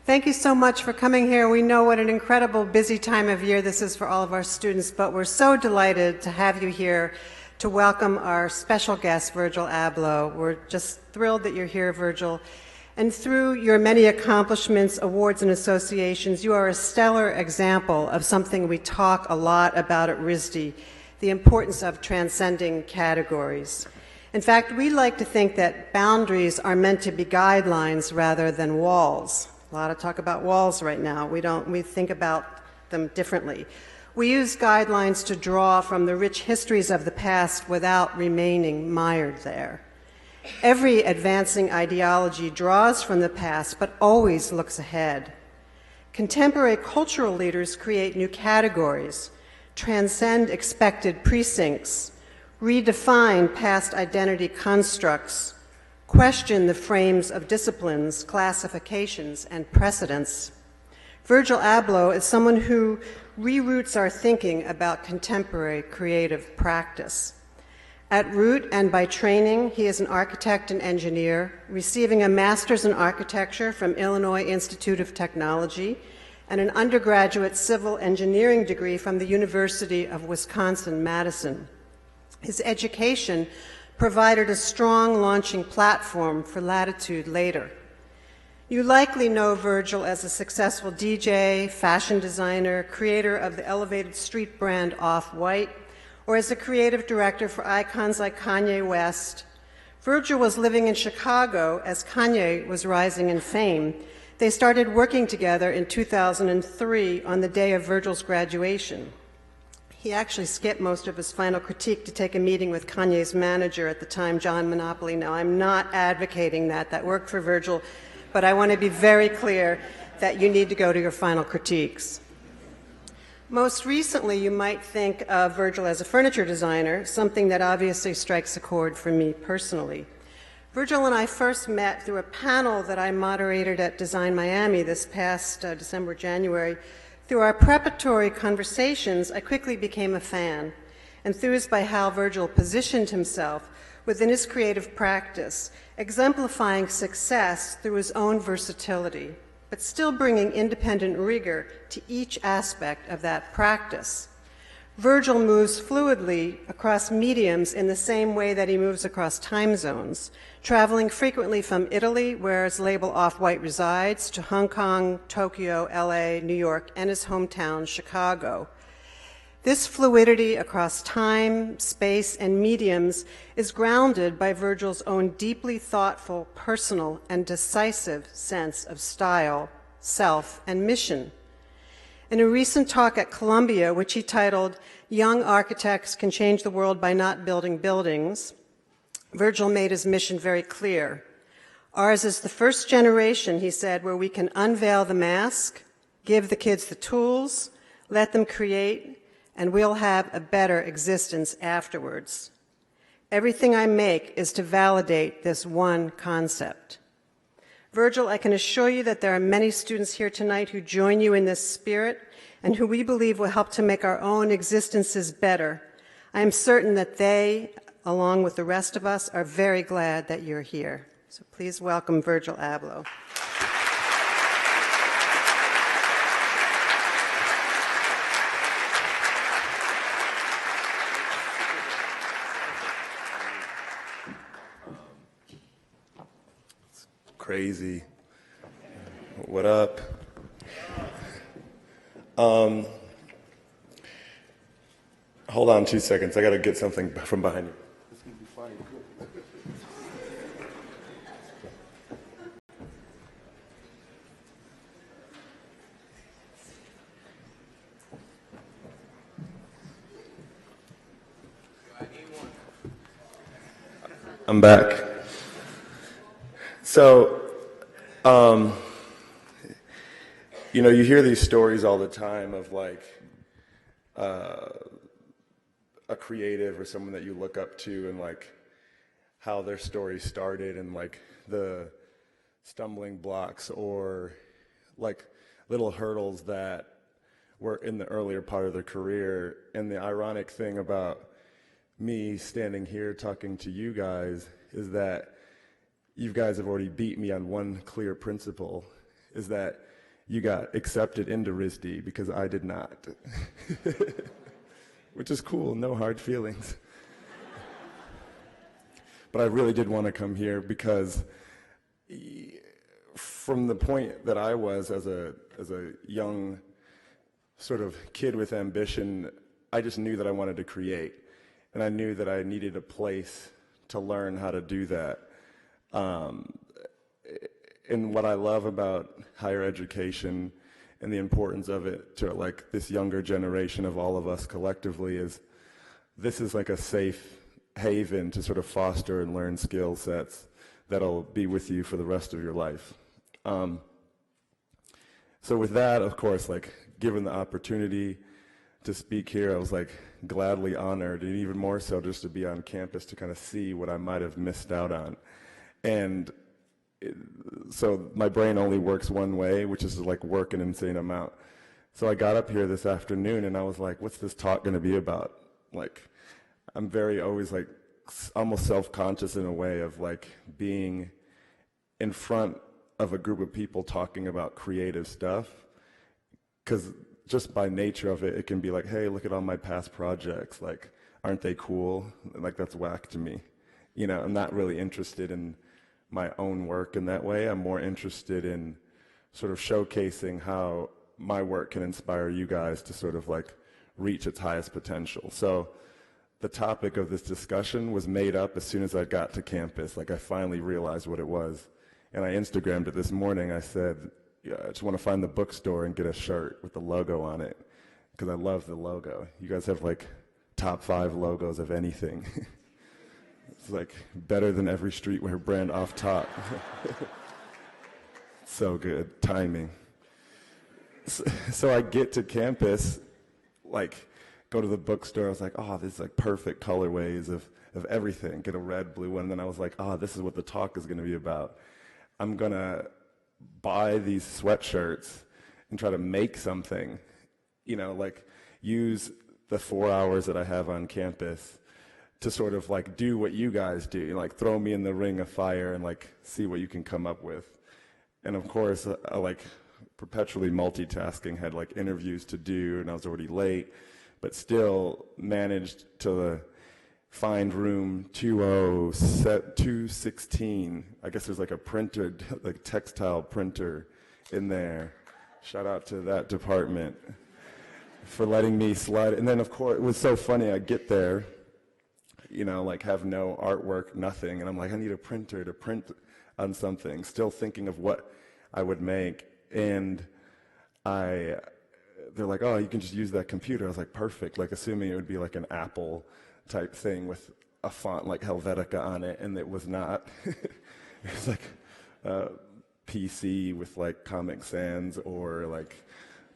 Thank you so much for coming here. We know what an incredible busy time of year this is for all of our students, but we're so delighted to have you here to welcome our special guest, Virgil Abloh. We're just thrilled that you're here, Virgil. And through your many accomplishments, awards, and associations, you are a stellar example of something we talk a lot about at RISD, the importance of transcending categories. In fact, we like to think that boundaries are meant to be guidelines rather than walls. A lot of talk about walls right now. We think about them differently. We use guidelines to draw from the rich histories of the past without remaining mired there. Every advancing ideology draws from the past, but always looks ahead. Contemporary cultural leaders create new categories, transcend expected precincts, redefine past identity constructs, question the frames of disciplines, classifications, and precedents. Virgil Abloh is someone who reroutes our thinking about contemporary creative practice. At root and by training, he is an architect and engineer, receiving a master's in architecture from Illinois Institute of Technology and an undergraduate civil engineering degree from the University of Wisconsin-Madison. His education provided a strong launching platform for latitude later. You likely know Virgil as a successful DJ, fashion designer, creator of the elevated street brand OffWhite, or as a creative director for icons like Kanye West. Virgil was living in Chicago as Kanye was rising in fame. They started working together in 2003 on the day of Virgil's graduation. He actually skipped most of his final critique to take a meeting with Kanye's manager at the time, John Monopoly. Now, I'm not advocating that. That worked for Virgil, but I want to be very clear that you need to go to your final critiques. Most recently, you might think of Virgil as a furniture designer, something that obviously strikes a chord for me personally. Virgil and I first met through a panel that I moderated at Design Miami this past December, January. Through our preparatory conversations, I quickly became a fan, enthused by how Virgil positioned himself within his creative practice, exemplifying success through his own versatility, but still bringing independent rigor to each aspect of that practice. Virgil moves fluidly across mediums in the same way that he moves across time zones, traveling frequently from Italy, where his label OffWhite resides, to Hong Kong, Tokyo, LA, New York, and his hometown, Chicago. This fluidity across time, space, and mediums is grounded by Virgil's own deeply thoughtful, personal, and decisive sense of style, self, and mission. In a recent talk at Columbia, which he titled, "Young Architects Can Change the World by Not Building Buildings," Virgil made his mission very clear. Ours is the first generation, he said, where we can unveil the mask, give the kids the tools, let them create, and we'll have a better existence afterwards. Everything I make is to validate this one concept. Virgil, I can assure you that there are many students here tonight who join you in this spirit and who we believe will help to make our own existences better. I am certain that they, along with the rest of us, are very glad that you're here. So please welcome Virgil Abloh. Crazy. What up? Hold on 2 seconds. I got to get something from behind you. This is going to be fine. I'm back. So, you know, you hear these stories all the time of like a creative or someone that you look up to and like how their story started and like the stumbling blocks or like little hurdles that were in the earlier part of their career. And the ironic thing about me standing here talking to you guys is that you guys have already beat me on one clear principle, is that you got accepted into RISD because I did not. Which is cool, no hard feelings. But I really did want to come here because from the point that I was as a young sort of kid with ambition, I just knew that I wanted to create. And I knew that I needed a place to learn how to do that. And what I love about higher education and the importance of it to like this younger generation of all of us collectively is this is like a safe haven to sort of foster and learn skill sets that'll be with you for the rest of your life. So with that, of course, like given the opportunity to speak here, I was like gladly honored, and even more so just to be on campus to kind of see what I might have missed out on. And so my brain only works one way, which is to like work an insane amount. So I got up here this afternoon and I was like, what's this talk going to be about? Like, I'm very always like almost self-conscious in a way of like being in front of a group of people talking about creative stuff, because just by nature of it, it can be like, hey, look at all my past projects, like, aren't they cool? Like, that's whack to me. You know, I'm not really interested in my own work in that way. I'm more interested in sort of showcasing how my work can inspire you guys to sort of like reach its highest potential. So the topic of this discussion was made up as soon as I got to campus. Like, I finally realized what it was. And I Instagrammed it this morning. I said, yeah, I just want to find the bookstore and get a shirt with the logo on it, because I love the logo. You guys have like top 5 logos of anything. It's like better than every streetwear brand off top. So good, timing. So I get to campus, like go to the bookstore. I was like, oh, this is like perfect colorways of everything. Get a red, blue one. And then I was like, oh, this is what the talk is going to be about. I'm going to buy these sweatshirts and try to make something, you know, like use the 4 hours that I have on campus to sort of like do what you guys do, you know, like throw me in the ring of fire and like see what you can come up with. And of course, I like perpetually multitasking, had like interviews to do and I was already late, but still managed to find room 216. I guess there's like a printer, like textile printer in there. Shout out to that department for letting me slide. And then of course, it was so funny, I get there, you know, like have no artwork, nothing. And I'm like, I need a printer to print on something, still thinking of what I would make. And they're like, oh, you can just use that computer. I was like, perfect. Like assuming it would be like an Apple type thing with a font like Helvetica on it, and it was not. It was like a PC with like Comic Sans or like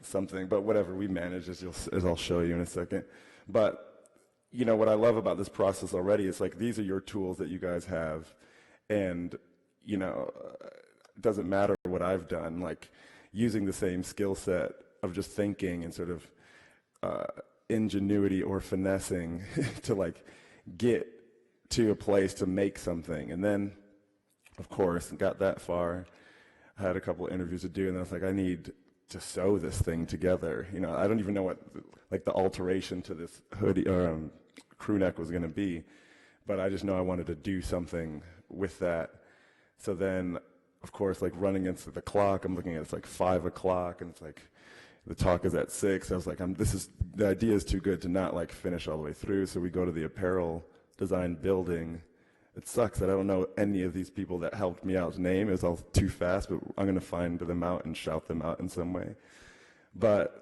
something, but whatever, we managed, as I'll show you in a second. But you know what I love about this process already is like these are your tools that you guys have, and you know, it doesn't matter what I've done, like using the same skill set of just thinking and sort of ingenuity or finessing to like get to a place to make something. And then of course got that far, I had a couple of interviews to do, and I was like, I need to sew this thing together. You know, I don't even know what like the alteration to this hoodie or crew neck was going to be, but I just know I wanted to do something with that. So then of course, like running into the clock, I'm looking at it's like 5 o'clock and it's like the talk is at 6. I was like, the idea is too good to not like finish all the way through. So we go to the apparel design building. It sucks that I don't know any of these people that helped me out's name. It was all too fast, but I'm going to find them out and shout them out in some way. But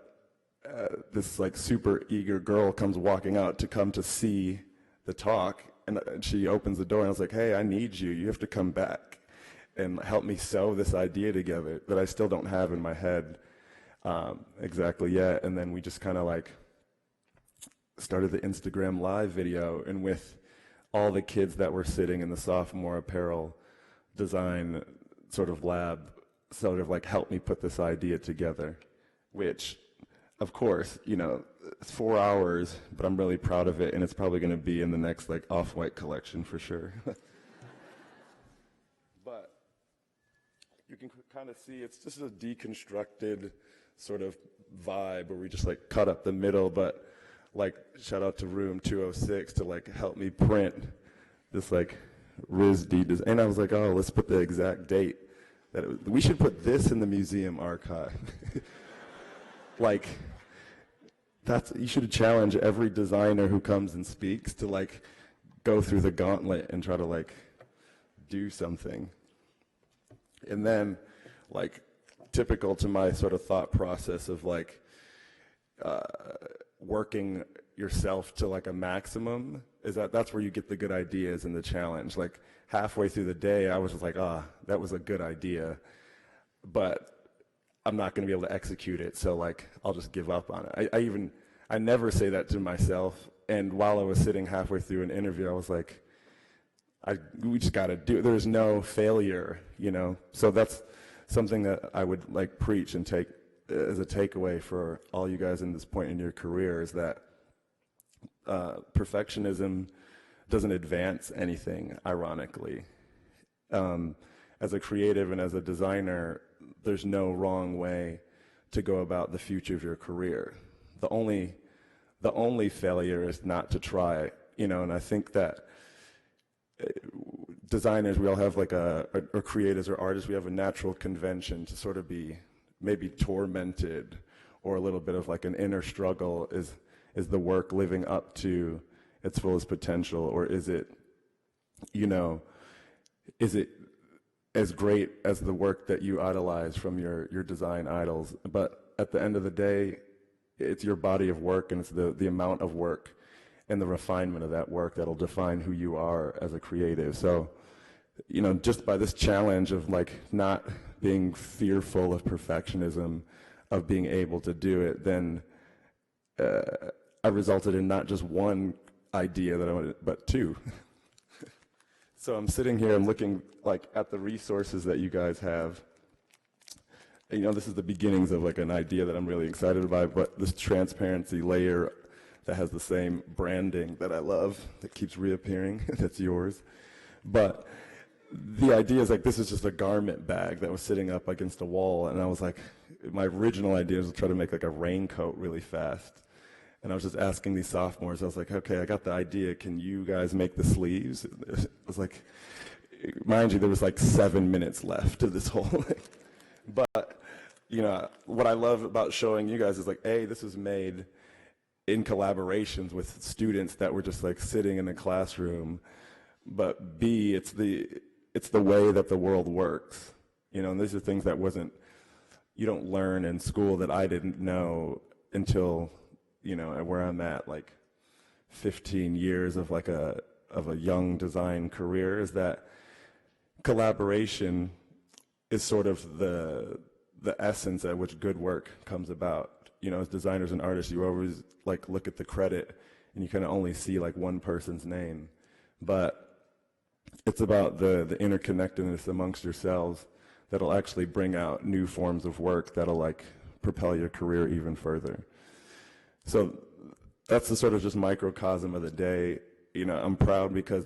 this like super eager girl comes walking out to come to see the talk, and she opens the door and I was like, hey, I need you. You have to come back and help me sew this idea together that I still don't have in my head exactly yet. And then we just kind of like started the Instagram live video, and with all the kids that were sitting in the sophomore apparel design sort of lab, sort of like helped me put this idea together, which of course, you know, it's 4 hours, but I'm really proud of it, and it's probably going to be in the next like OffWhite collection for sure. But you can kind of see it's just a deconstructed sort of vibe where we just like cut up the middle, but like shout out to room 206 to like help me print this like RISD design. And I was like, oh, let's put the exact date that we should put this in the museum archive. Like, you should challenge every designer who comes and speaks to like go through the gauntlet and try to like do something. And then, like, typical to my sort of thought process of like working yourself to like a maximum is that's where you get the good ideas and the challenge. Like halfway through the day, I was just like, that was a good idea, but I'm not going to be able to execute it. So like, I'll just give up on it. I never say that to myself. And while I was sitting halfway through an interview, I was like, we just got to do it. There's no failure, you know? So that's something that I would like preach and take as a takeaway for all you guys in this point in your career is that perfectionism doesn't advance anything, ironically. As a creative and as a designer, there's no wrong way to go about the future of your career. The only failure is not to try, you know, and I think that designers, we all have like or creators or artists, we have a natural convention to sort of be maybe tormented, or a little bit of like an inner struggle. Is the work living up to its fullest potential, or is it, you know, is it as great as the work that you idolize from your design idols? But at the end of the day, it's your body of work, and it's the amount of work and the refinement of that work that'll define who you are as a creative. So, you know, just by this challenge of like not being fearful of perfectionism, of being able to do it, then I resulted in not just one idea that I wanted, but two. So I'm sitting here and looking like at the resources that you guys have. And, you know, this is the beginnings of like an idea that I'm really excited about, but this transparency layer that has the same branding that I love, that keeps reappearing, that's yours. But the idea is like, this is just a garment bag that was sitting up against a wall, and I was like, my original idea was to try to make like a raincoat really fast. And I was just asking these sophomores, I was like, okay, I got the idea, can you guys make the sleeves? It was like, mind you, there was like 7 minutes left of this whole thing. But, you know, what I love about showing you guys is like, A, this was made in collaborations with students that were just like sitting in a classroom, but B, it's the way that the world works, you know, and these are things that you don't learn in school, that I didn't know until, you know, where I'm at, like 15 years of like a young design career, is that collaboration is sort of the essence at which good work comes about. You know, as designers and artists, you always like look at the credit and you kind of only see like one person's name, but it's about the interconnectedness amongst yourselves that'll actually bring out new forms of work that'll like propel your career even further. So that's the sort of just microcosm of the day. You know, I'm proud because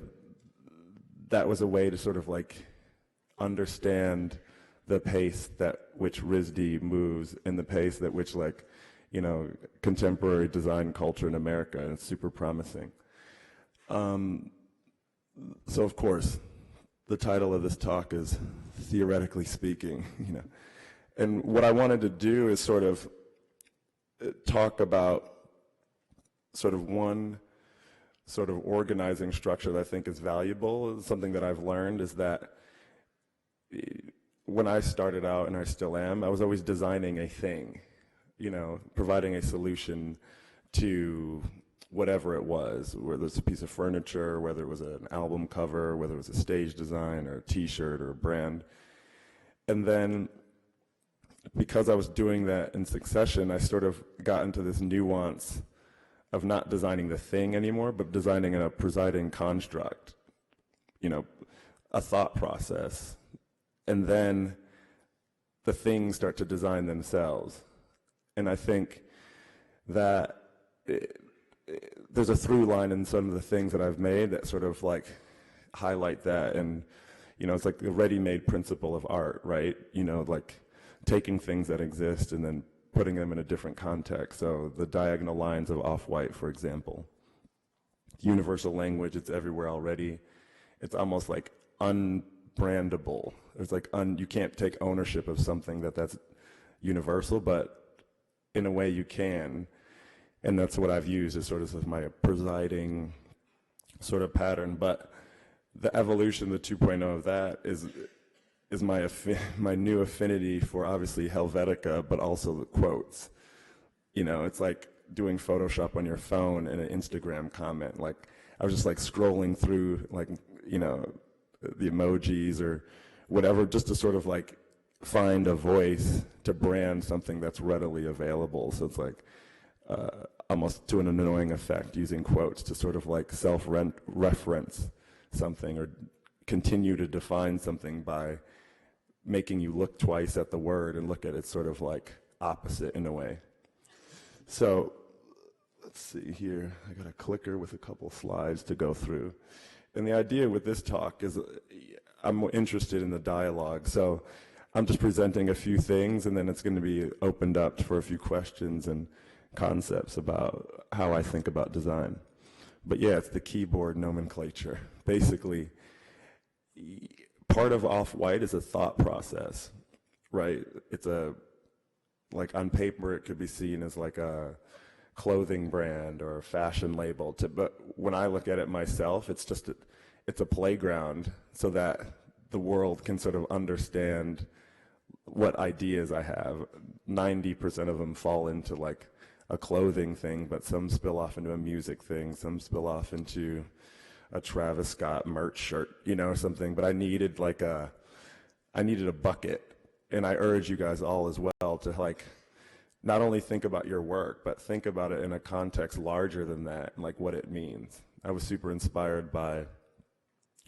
that was a way to sort of like understand the pace that which RISD moves, and the pace that which, like, you know, contemporary design culture in America, and it's super promising. So of course, the title of this talk is Theoretically Speaking, you know. And what I wanted to do is sort of talk about sort of one sort of organizing structure that I think is valuable. Something that I've learned is that when I started out, and I still am, I was always designing a thing, you know, providing a solution to whatever it was, whether it's a piece of furniture, whether it was an album cover, whether it was a stage design or a t-shirt or a brand. And then because I was doing that in succession, I sort of got into this nuance of not designing the thing anymore, but designing a presiding construct, you know, a thought process. And then the things start to design themselves. And I think that there's a through line in some of the things that I've made that sort of like highlight that. And, you know, it's like the ready-made principle of art, right? You know, like taking things that exist and then putting them in a different context. So the diagonal lines of OffWhite, for example. Universal language, it's everywhere already. It's almost like unbrandable. It's like you can't take ownership of something that's universal, but in a way you can. And that's what I've used as sort of as my presiding sort of pattern. But the evolution, the 2.0 of that is my new affinity for obviously Helvetica, but also the quotes. You know, it's like doing Photoshop on your phone and an Instagram comment. Like I was just like scrolling through, like, you know, the emojis or whatever, just to sort of like find a voice to brand something that's readily available. So it's like almost to an annoying effect, using quotes to sort of like self-reference something or continue to define something by making you look twice at the word and look at it sort of like opposite in a way. So let's see here. I got a clicker with a couple slides to go through. And the idea with this talk is I'm interested in the dialogue. So I'm just presenting a few things, and then it's going to be opened up for a few questions and concepts about how I think about design. But yeah, it's the keyboard nomenclature. Basically, part of OffWhite is a thought process, right? It's like on paper, it could be seen as like a clothing brand or a fashion label. But when I look at it myself, it's just it's a playground so that the world can sort of understand what ideas I have. 90% of them fall into like a clothing thing, but some spill off into a music thing, some spill off into a Travis Scott merch shirt, you know, or something. But I needed a bucket. And I urge you guys all as well to like not only think about your work, but think about it in a context larger than that, and like what it means. I was super inspired by,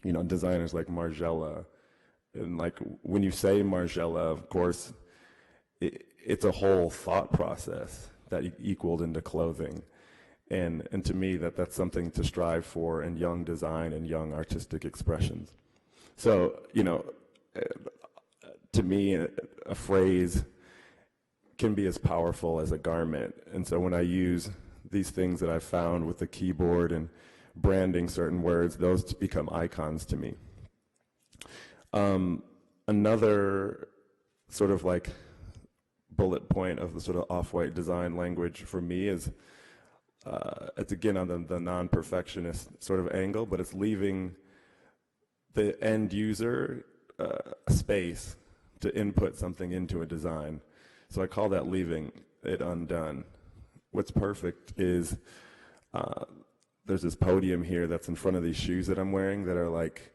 you know, designers like Margiela. And like when you say Margiela, of course, it's a whole thought process that equaled into clothing. And to me, that's something to strive for in young design and young artistic expressions. So, you know, to me, a phrase can be as powerful as a garment. And so when I use these things that I've found with the keyboard and branding certain words, those become icons to me. Another sort of like bullet point of the sort of OffWhite design language for me is, it's again on the non-perfectionist sort of angle, but it's leaving the end user a space to input something into a design. So I call that leaving it undone. What's perfect is there's this podium here that's in front of these shoes that I'm wearing that are like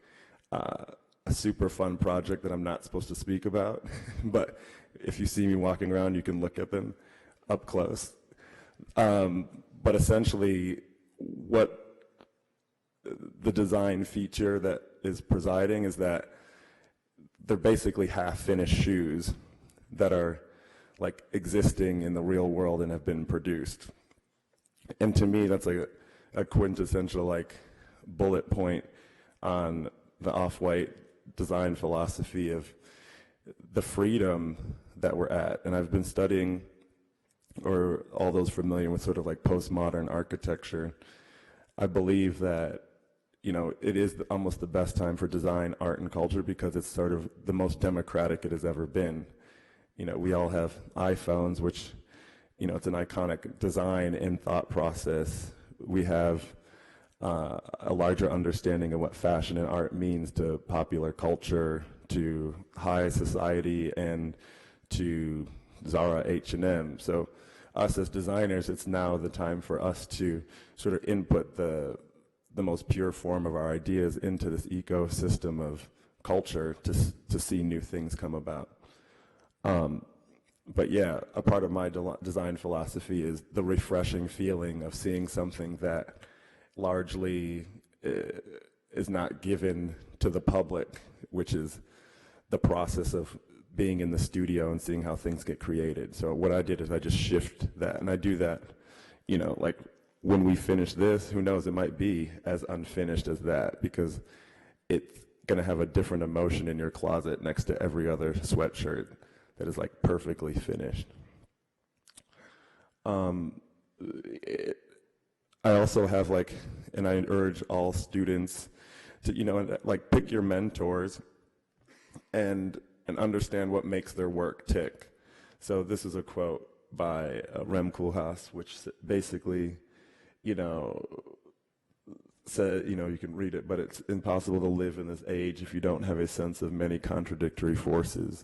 a super fun project that I'm not supposed to speak about. But if you see me walking around, you can look at them up close. But essentially, what the design feature that is presiding is that they're basically half-finished shoes that are like existing in the real world and have been produced. And to me, that's like a quintessential like bullet point on the OffWhite design philosophy of the freedom that we're at. And I've been studying, or all those familiar with sort of like postmodern architecture, I believe that, you know, it is almost the best time for design, art, and culture because it's sort of the most democratic it has ever been. You know, we all have iPhones, which, you know, it's an iconic design and thought process. We have a larger understanding of what fashion and art means to popular culture, to high society, and to Zara, H&M. So us as designers, it's now the time for us to sort of input the most pure form of our ideas into this ecosystem of culture to see new things come about. But yeah, a part of my design philosophy is the refreshing feeling of seeing something that largely is not given to the public, which is the process of being in the studio and seeing how things get created. So what I did is I just shift that, and I do that, you know, like when we finish this, who knows, it might be as unfinished as that, because going to have a different emotion in your closet next to every other sweatshirt that is like perfectly finished. I also have like, and I urge all students to, you know, like pick your mentors and understand what makes their work tick. So this is a quote by Rem Koolhaas, which basically, you know, said, you know, you can read it, but it's impossible to live in this age if you don't have a sense of many contradictory forces.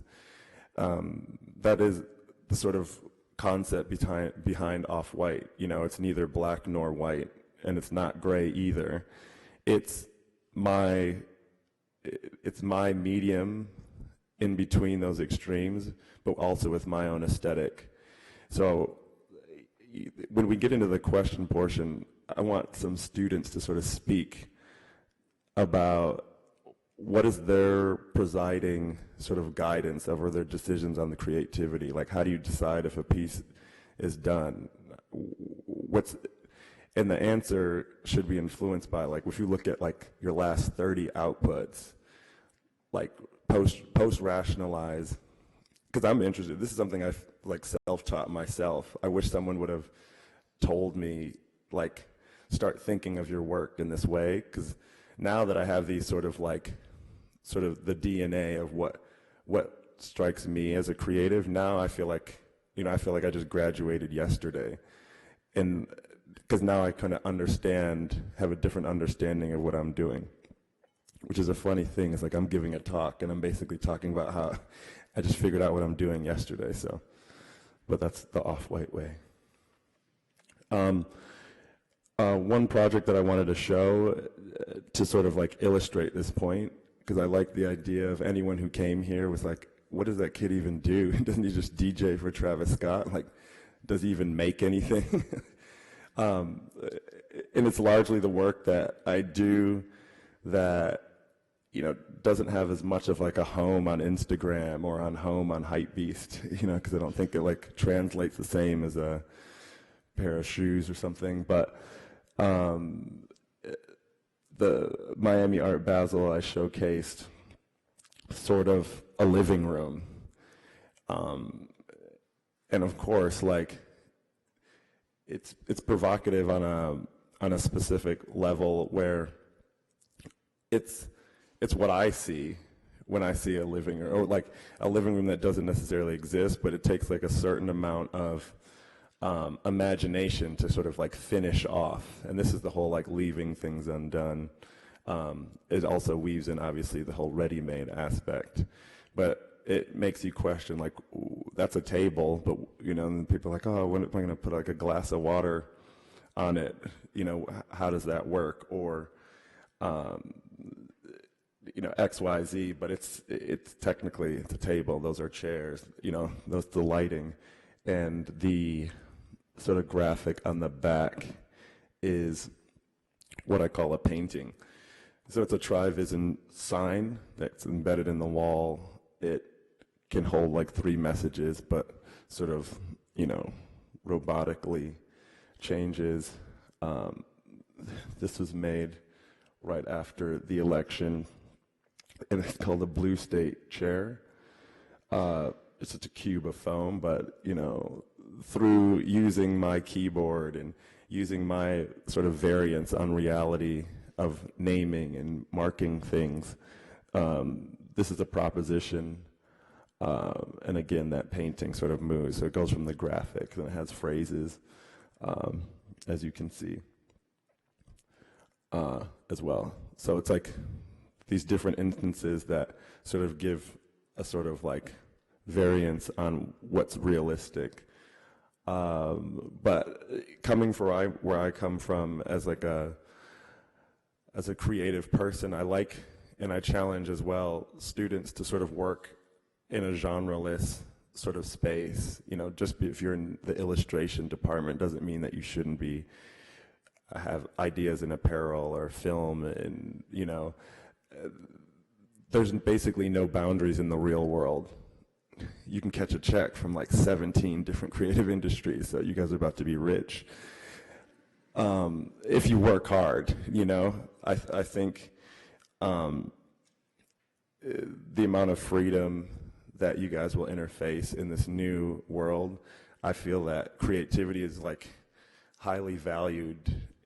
That is the sort of concept behind OffWhite. You know, it's neither black nor white, and it's not gray either. It's my medium in between those extremes, but also with my own aesthetic. So when we get into the question portion, I want some students to sort of speak about what is their presiding sort of guidance over their decisions on the creativity. Like, how do you decide if a piece is done? And the answer should be influenced by, like, if you look at like your last 30 outputs, like post-rationalize, because I'm interested. This is something I've like self-taught myself. I wish someone would have told me, like, start thinking of your work in this way, because now that I have these sort of the DNA of what strikes me as a creative, now I feel like, you know, I just graduated yesterday, and because now I kind of have a different understanding of what I'm doing, which is a funny thing. It's like I'm giving a talk and I'm basically talking about how I just figured out what I'm doing yesterday. So, but that's the OffWhite way. One project that I wanted to show to sort of like illustrate this point, because I like the idea of anyone who came here was like, what does that kid even do? Doesn't he just DJ for Travis Scott? Like, does he even make anything? And it's largely the work that I do that, you know, doesn't have as much of like a home on Instagram or on home on Hypebeast, you know, because I don't think it like translates the same as a pair of shoes or something. But the Miami Art Basel, I showcased sort of a living room. And of course, like, it's provocative on a specific level where it's what I see when I see a living room, or like a living room that doesn't necessarily exist, but it takes like a certain amount of imagination to sort of like finish off. And this is the whole like leaving things undone. It also weaves in obviously the whole ready-made aspect, but it makes you question, like, that's a table, but, you know, and people are like, oh, when am I going to put like a glass of water on it? You know, how does that work? Or, you know, X, Y, Z, but it's technically, it's a table. Those are chairs, you know, those, the lighting. And the sort of graphic on the back is what I call a painting. So it's a Trivision sign that's embedded in the wall. It can hold like 3 messages, but sort of, you know, robotically changes. This was made right after the election, and it's called the Blue State Chair. It's just a cube of foam, but, you know, through using my keyboard and using my sort of variance on reality of naming and marking things, this is a proposition, and again, that painting sort of moves. So it goes from the graphic, and it has phrases, as you can see, as well. So it's like these different instances that sort of give a sort of like variance on what's realistic. But coming from where I come from as like as a creative person, I like, and I challenge as well, students to sort of work in a genre-less sort of space. You know, just if you're in the illustration department doesn't mean that you shouldn't have ideas in apparel or film, and, you know, there's basically no boundaries in the real world. You can catch a check from like 17 different creative industries, so you guys are about to be rich. If you work hard, you know, I think the amount of freedom that you guys will interface in this new world, I feel that creativity is like highly valued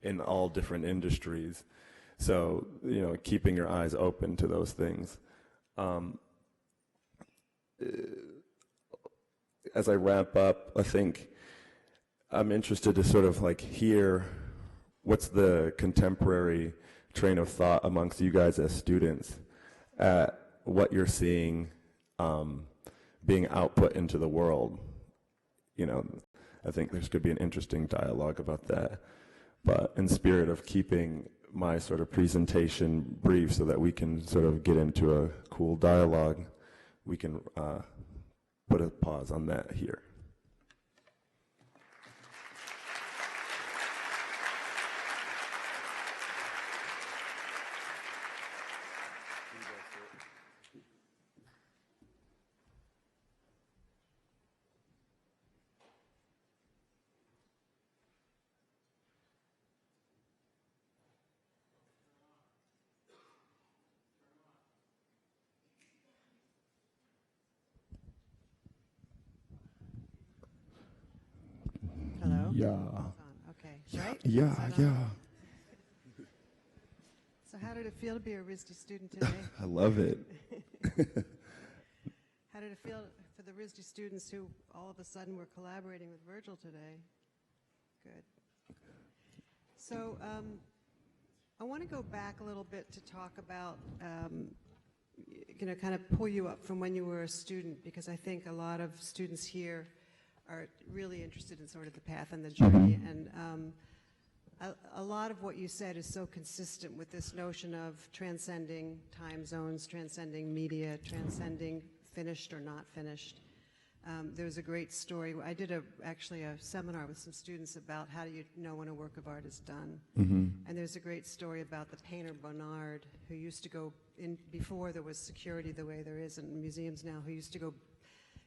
in all different industries. So, you know, keeping your eyes open to those things. As I wrap up, I think I'm interested to sort of like hear what's the contemporary train of thought amongst you guys as students at what you're seeing being output into the world. You know, I think there's going to be an interesting dialogue about that. But in spirit of keeping my sort of presentation brief so that we can sort of get into a cool dialogue, we can put a pause on that here. Hello? Yeah. Okay, right? Yeah, Is that yeah. on? So how did it feel to be a RISD student today? I love it. How did it feel for the RISD students who all of a sudden were collaborating with Virgil today? Good. So I want to go back a little bit to talk about, you know, kind of pull you up from when you were a student, because I think a lot of students here are really interested in sort of the path and the journey. And a lot of what you said is so consistent with this notion of transcending time zones, transcending media, transcending finished or not finished. There's a great story. I did actually a seminar with some students about how do you know when a work of art is done. And there's a great story about the painter Bonnard, who used to go in, before there was security the way there is in museums now, who used to go,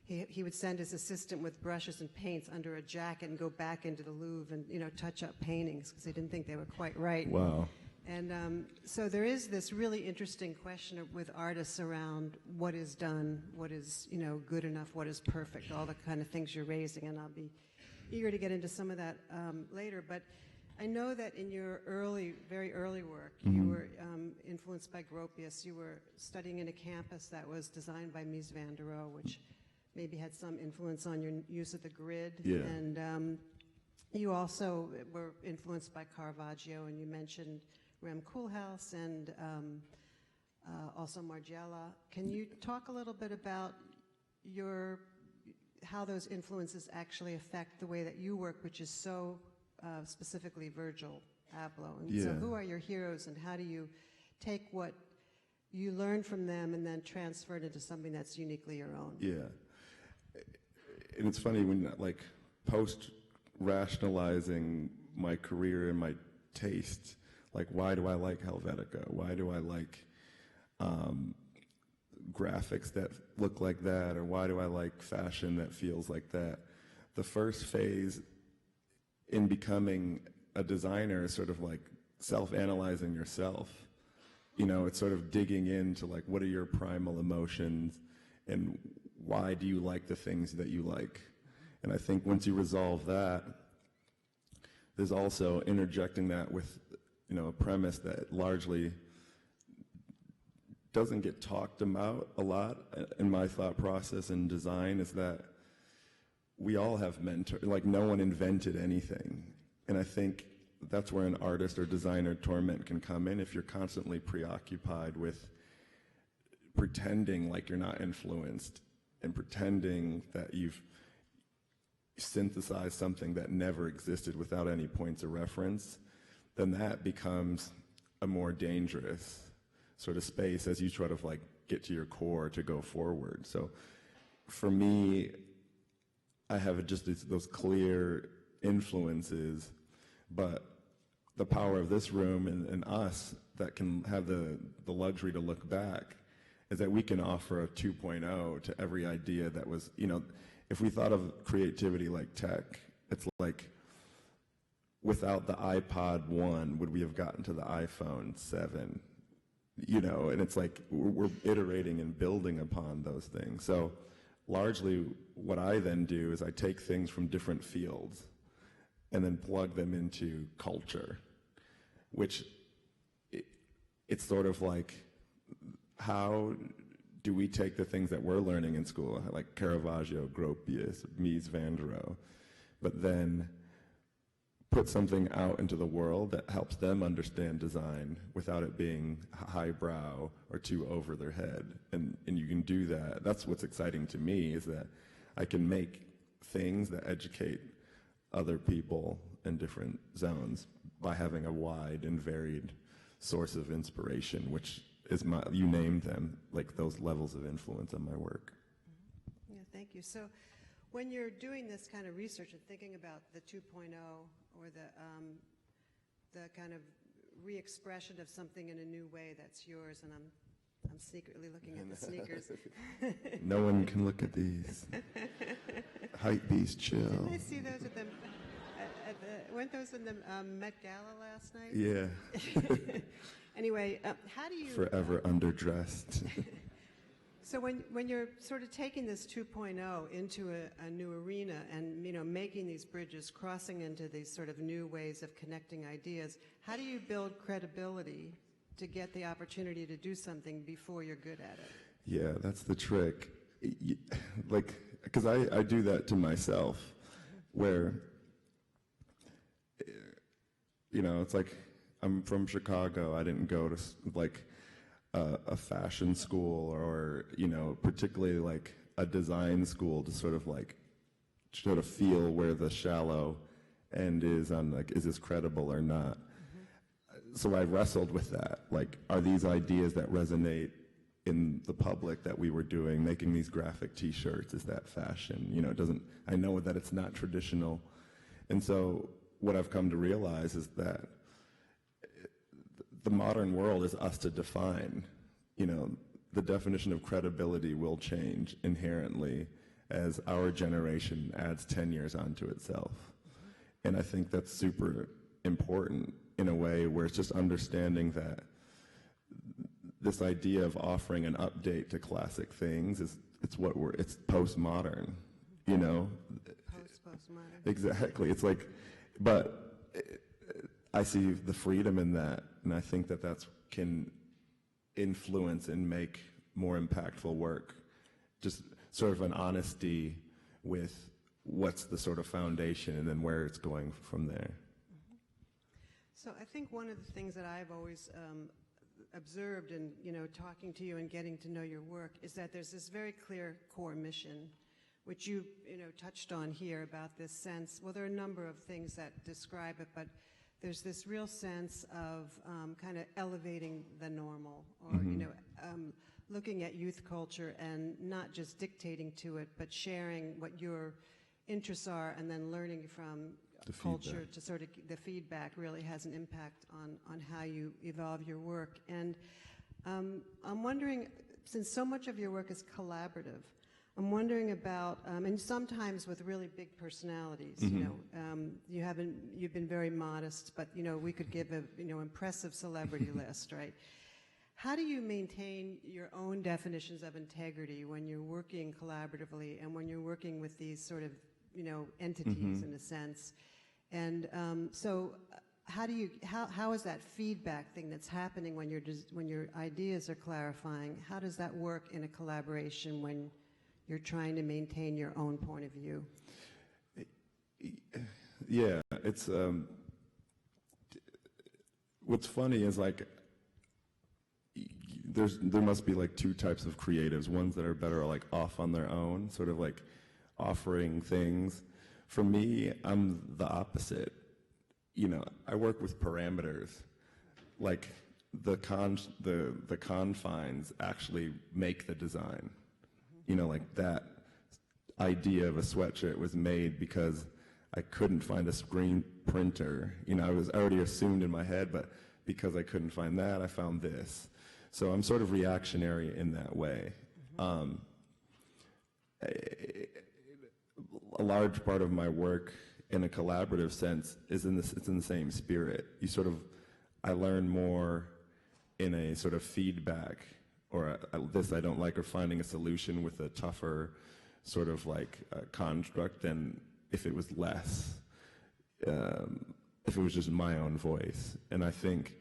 he would send his assistant with brushes and paints under a jacket and go back into the Louvre and, you know, touch up paintings because he didn't think they were quite right. Wow. And so there is this really interesting question with artists around what is done, what is, you know, good enough, what is perfect, all the kind of things you're raising, and I'll be eager to get into some of that later. But I know that in your very early work, you were influenced by Gropius. You were studying in a campus that was designed by Mies van der Rohe, which maybe had some influence on your use of the grid. Yeah. And you also were influenced by Caravaggio, and you mentioned Rem Koolhaas and also Margiela. Can you talk a little bit about how those influences actually affect the way that you work, which is so specifically Virgil Abloh? And so who are your heroes, and how do you take what you learn from them and then transfer it into something that's uniquely your own? Yeah. And it's funny when, like, post-rationalizing my career and my taste, like, why do I like Helvetica? Why do I like graphics that look like that? Or why do I like fashion that feels like that? The first phase in becoming a designer is sort of like self-analyzing yourself. You know, it's sort of digging into, like, what are your primal emotions and why do you like the things that you like? And I think once you resolve that, there's also interjecting that with, you know, a premise that largely doesn't get talked about a lot in my thought process in design, is that we all have mentors. Like, no one invented anything. And I think that's where an artist or designer torment can come in if you're constantly preoccupied with pretending like you're not influenced and pretending that you've synthesized something that never existed without any points of reference. Then that becomes a more dangerous sort of space as you try to, like, get to your core to go forward. So for me, I have just those clear influences, but the power of this room and us that can have the luxury to look back is that we can offer a 2.0 to every idea that was, you know, if we thought of creativity like tech, it's like, without the iPod 1, would we have gotten to the iPhone 7? and it's like we're iterating and building upon those things. So largely what I then do is I take things from different fields and then plug them into culture, which it's sort of like, how do we take the things that we're learning in school, like Caravaggio, Gropius, Mies van der Rohe, but then put something out into the world that helps them understand design without it being highbrow or too over their head. And you can do that. That's what's exciting to me, is that I can make things that educate other people in different zones by having a wide and varied source of inspiration, which is you named them, like those levels of influence on my work. Yeah, thank you. So when you're doing this kind of research and thinking about the 2.0 or the kind of re-expression of something in a new way that's yours, and I'm secretly looking at the sneakers. No one can look at these. Hype beast, chill. Didn't I see those weren't those in the Met Gala last night? Yeah. Anyway, how do you... Forever underdressed. So when you're sort of taking this 2.0 into a new arena and, making these bridges, crossing into these sort of new ways of connecting ideas, how do you build credibility to get the opportunity to do something before you're good at it? Yeah, that's the trick. Like, because I do that to myself, where, it's like, I'm from Chicago. I didn't go to, like, a fashion school or particularly like a design school to sort of feel where the shallow end is on, like, is this credible or not? So I wrestled with that. Like, are these ideas that resonate in the public that we were doing, making these graphic t-shirts, is that fashion? I know that it's not traditional. And so what I've come to realize is that the modern world is us to define. The definition of credibility will change inherently as our generation adds 10 years onto itself. And I think that's super important in a way where it's just understanding that this idea of offering an update to classic things it's postmodern, Postmodern. Exactly. It's like, but I see the freedom in that, and I think that can influence and make more impactful work. Just sort of an honesty with what's the sort of foundation and then where it's going from there. So I think one of the things that I've always observed in talking to you and getting to know your work is that there's this very clear core mission, which you touched on here, about this sense. Well, there are a number of things that describe it, but there's this real sense of kind of elevating the normal, or looking at youth culture and not just dictating to it, but sharing what your interests are, and then learning from The culture feedback. to sort of the feedback really has an impact on how you evolve your work. And I'm wondering, since so much of your work is collaborative, I'm wondering about, and sometimes with really big personalities, you've been very modest, but we could give a impressive celebrity list, right? How do you maintain your own definitions of integrity when you're working collaboratively and when you're working with these sort of entities in a sense? And so how is that feedback thing that's happening when your ideas are clarifying? How does that work in a collaboration when you're trying to maintain your own point of view? Yeah, it's what's funny is, like, there must be like two types of creatives. Ones that are better like off on their own, sort of like offering things. For me, I'm the opposite. I work with parameters. Like the confines actually make the design. Like that idea of a sweatshirt was made because I couldn't find a screen printer. I was already assumed in my head, but because I couldn't find that, I found this. So I'm sort of reactionary in that way. A large part of my work in a collaborative sense is it's in the same spirit. I learn more in a sort of feedback, or this I don't like, or finding a solution with a tougher sort of like construct than if it was less, if it was just my own voice. And I think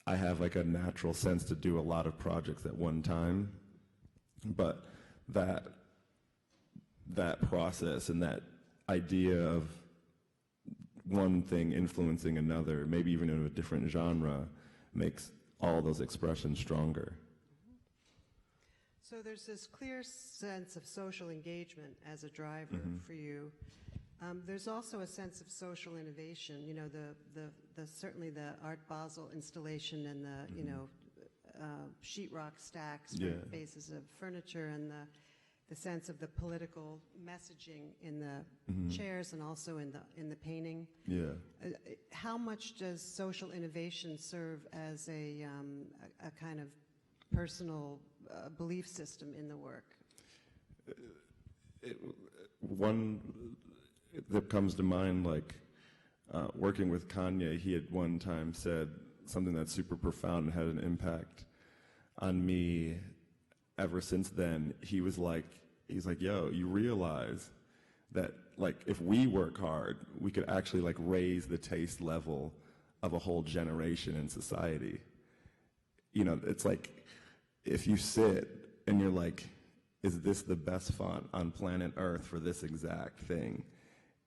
I have like a natural sense to do a lot of projects at one time, but that process and that idea of one thing influencing another, maybe even in a different genre, makes all those expressions stronger. So there's this clear sense of social engagement as a driver for you. There's also a sense of social innovation. You know, the certainly the Art Basel installation and the you know sheetrock stacks for bases of furniture, and the sense of the political messaging in the chairs and also in the painting. Yeah. How much does social innovation serve as a kind of personal belief system in the work? One that comes to mind, like working with Kanye, he had one time said something that's super profound and had an impact on me. Ever since then, he's like, yo, you realize that like if we work hard, we could actually like raise the taste level of a whole generation in society. You know, it's like if you sit and you're like, is this the best font on planet Earth for this exact thing?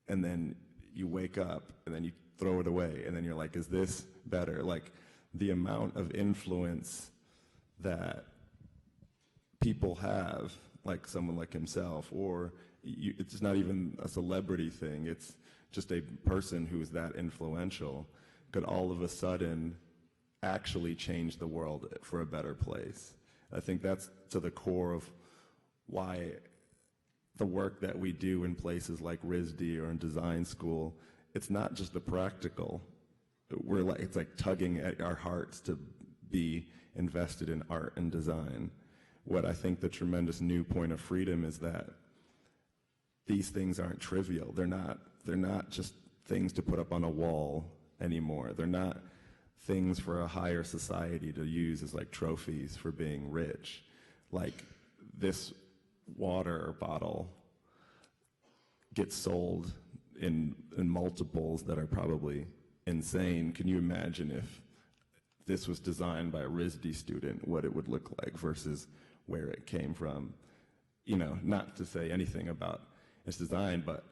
And then you wake up and then you throw it away and then you're like, is this better? Like the amount of influence that people have, like someone like himself, or it's not even a celebrity thing, it's just a person who's that influential, could all of a sudden actually change the world for a better place. I think that's to the core of why the work that we do in places like RISD or in design school, it's not just the practical. It's like tugging at our hearts to be invested in art and design. What I think the tremendous new point of freedom is that these things aren't trivial. They're not just things to put up on a wall anymore. They're not things for a higher society to use as like trophies for being rich. Like this water bottle gets sold in multiples that are probably insane. Can you imagine if this was designed by a RISD student, what it would look like versus where it came from? You know, not to say anything about its design, but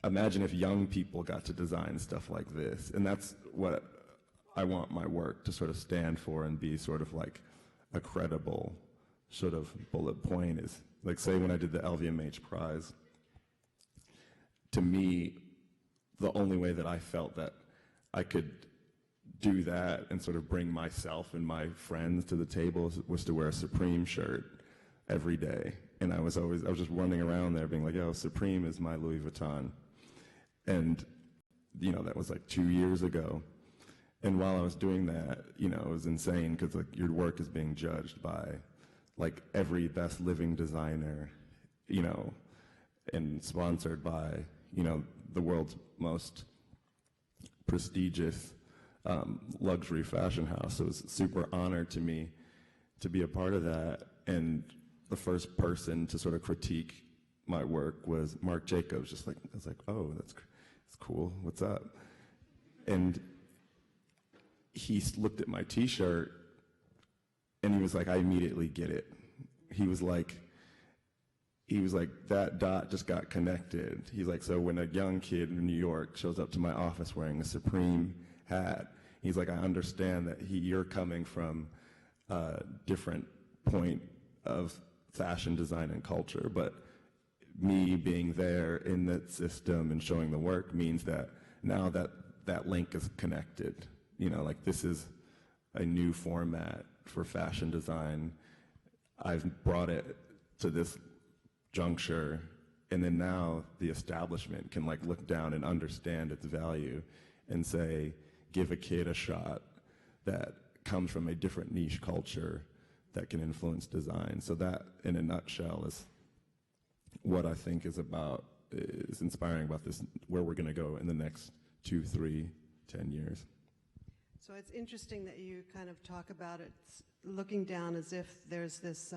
imagine if young people got to design stuff like this. And that's what I want my work to sort of stand for and be sort of like a credible sort of bullet point. Is like, say when I did the LVMH prize, to me, the only way that I felt that I could do that and sort of bring myself and my friends to the table was to wear a Supreme shirt every day. And I was just running around there being like, yo, Supreme is my Louis Vuitton. And, you know, that was like 2 years ago. And while I was doing that, you know, it was insane because like your work is being judged by like every best living designer, you know, and sponsored by, you know, the world's most prestigious luxury fashion house. So it was a super honor to me to be a part of that. And the first person to sort of critique my work was Marc Jacobs. Just like, I was like, oh, that's cool. What's up? And he looked at my T-shirt and he was like, I immediately get it. He was like, that dot just got connected. He's like, so when a young kid in New York shows up to my office wearing a Supreme hat, he's like, I understand that you're coming from a different point of fashion design and culture, but me being there in that system and showing the work means that now that link is connected. You know, like this is a new format for fashion design. I've brought it to this juncture, and then now the establishment can like look down and understand its value and say, give a kid a shot that comes from a different niche culture that can influence design. So that, in a nutshell, is what I think is inspiring about this, where we're going to go in the next 2, 3, 10 years. So it's interesting that you kind of talk about it looking down as if there's this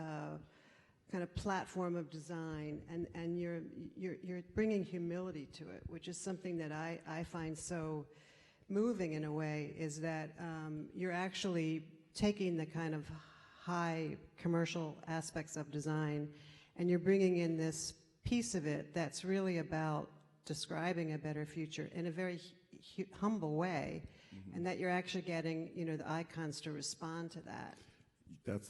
kind of platform of design, and you're bringing humility to it, which is something that I find so moving in a way, is that you're actually taking the kind of high commercial aspects of design and you're bringing in this piece of it that's really about describing a better future in a very humble way, and that you're actually getting, you know, the icons to respond to that. And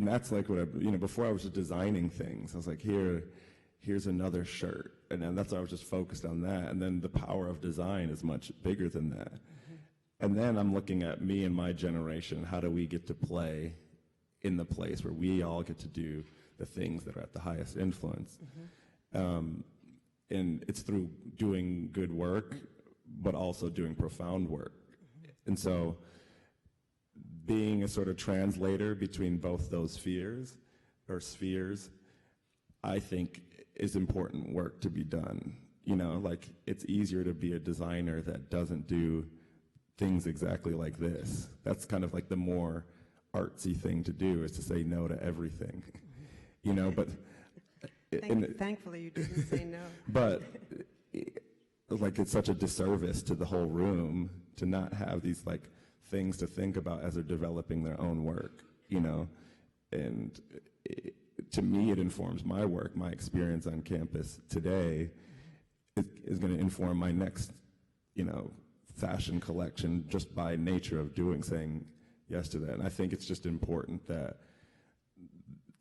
that's like what before I was just designing things, I was like, here's another shirt. And then that's why I was just focused on that. And then the power of design is much bigger than that. Mm-hmm. And then I'm looking at me and my generation, how do we get to play in the place where we all get to do the things that are at the highest influence? Mm-hmm. And it's through doing good work, but also doing profound work. Mm-hmm. And so being a sort of translator between both those spheres, I think is important work to be done. You know, like it's easier to be a designer that doesn't do things exactly like this. That's kind of like the more artsy thing to do, is to say no to everything. You know, but thankfully you didn't say no. But like it's such a disservice to the whole room to not have these like things to think about as they're developing their own work, you know. And to me, it informs my work. My experience on campus today is going to inform my next, you know, fashion collection, just by nature of saying yes to that. And I think it's just important that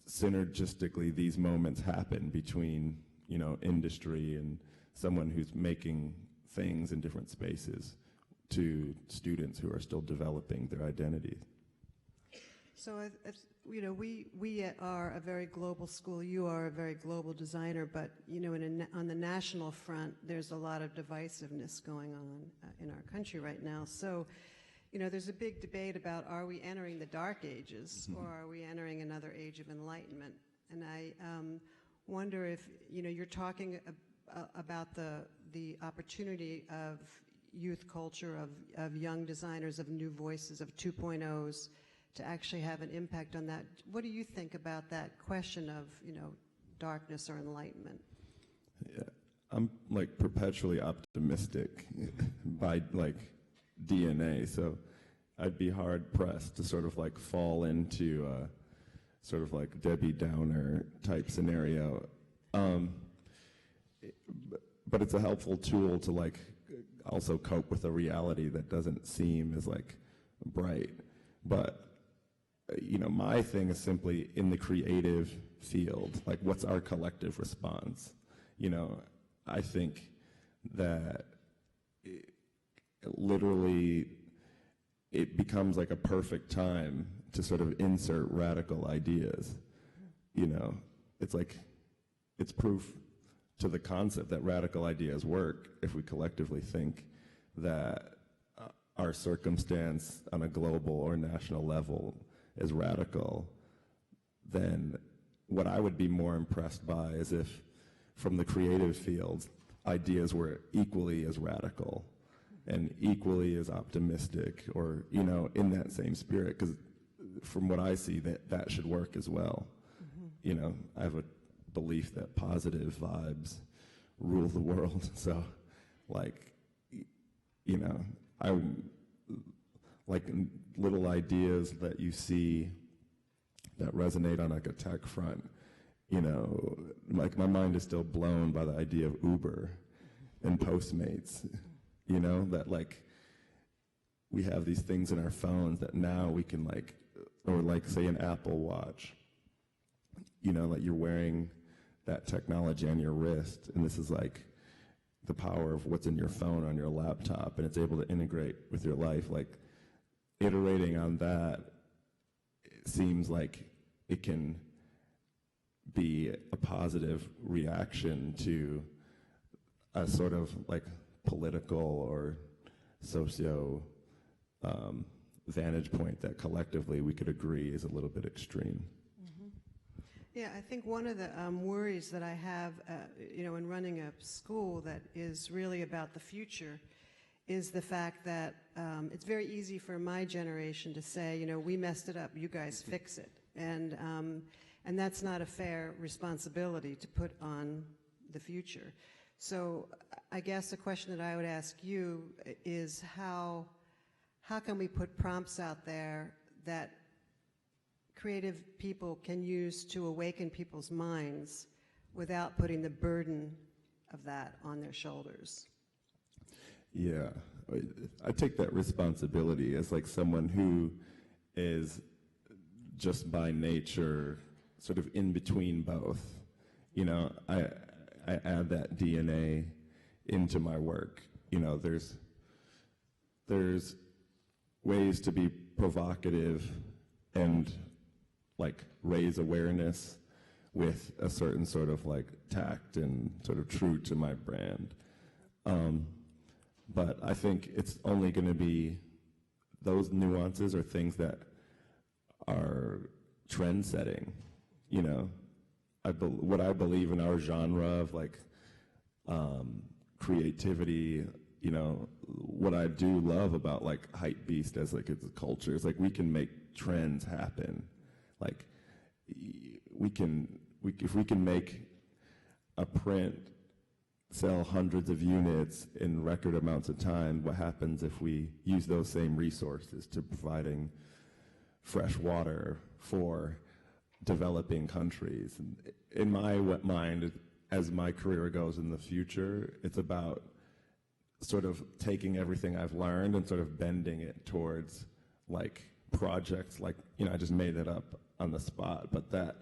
synergistically these moments happen between, you know, industry and someone who's making things in different spaces to students who are still developing their identity. So, you know, we are a very global school. You are a very global designer, but, you know, on the national front, there's a lot of divisiveness going on in our country right now. So, you know, there's a big debate about, are we entering the dark ages, or are we entering another age of enlightenment? And I wonder if, you know, you're talking about the opportunity of youth culture, of young designers, of new voices, of 2.0s, to actually have an impact on that. What do you think about that question of, you know, darkness or enlightenment? Yeah, I'm like perpetually optimistic by like DNA, so I'd be hard pressed to sort of like fall into a sort of like Debbie Downer type scenario. But it's a helpful tool to like also cope with a reality that doesn't seem as like bright. But you know, my thing is simply in the creative field, like what's our collective response? You know, I think that literally it becomes like a perfect time to sort of insert radical ideas. You know, it's like, it's proof to the concept that radical ideas work if we collectively think that our circumstance on a global or national level is radical. Then what I would be more impressed by is if from the creative fields, ideas were equally as radical and equally as optimistic, or, you know, in that same spirit, because from what I see, that should work as well. Mm-hmm. You know, I have a belief that positive vibes rule the world. So, like, you know, I like little ideas that you see that resonate on like a tech front. You know, like my mind is still blown by the idea of Uber and Postmates. You know, that like we have these things in our phones that now we can like, or like say an Apple Watch, you know, like you're wearing that technology on your wrist, and this is like the power of what's in your phone on your laptop, and it's able to integrate with your life. Like iterating on that, it seems like it can be a positive reaction to a sort of like political or socio vantage point that collectively we could agree is a little bit extreme. Mm-hmm. Yeah, I think one of the worries that I have, you know, in running a school that is really about the future, is the fact that it's very easy for my generation to say, you know, we messed it up, you guys fix it. And that's not a fair responsibility to put on the future. So I guess the question that I would ask you is how can we put prompts out there that creative people can use to awaken people's minds without putting the burden of that on their shoulders? Yeah, I take that responsibility as like someone who is just by nature sort of in between both. You know, I add that DNA into my work. You know, there's ways to be provocative and like raise awareness with a certain sort of like tact and sort of true to my brand. But I think it's only going to be those nuances or things that are trend setting. You know, what I believe in our genre of like creativity, you know, what I do love about like Hype Beast as like it's a culture is like we can make trends happen. Like if we can make a print sell hundreds of units in record amounts of time, what happens if we use those same resources to providing fresh water for developing countries? And in my mind, as my career goes in the future, it's about sort of taking everything I've learned and sort of bending it towards like projects like, you know, I just made it up on the spot, but that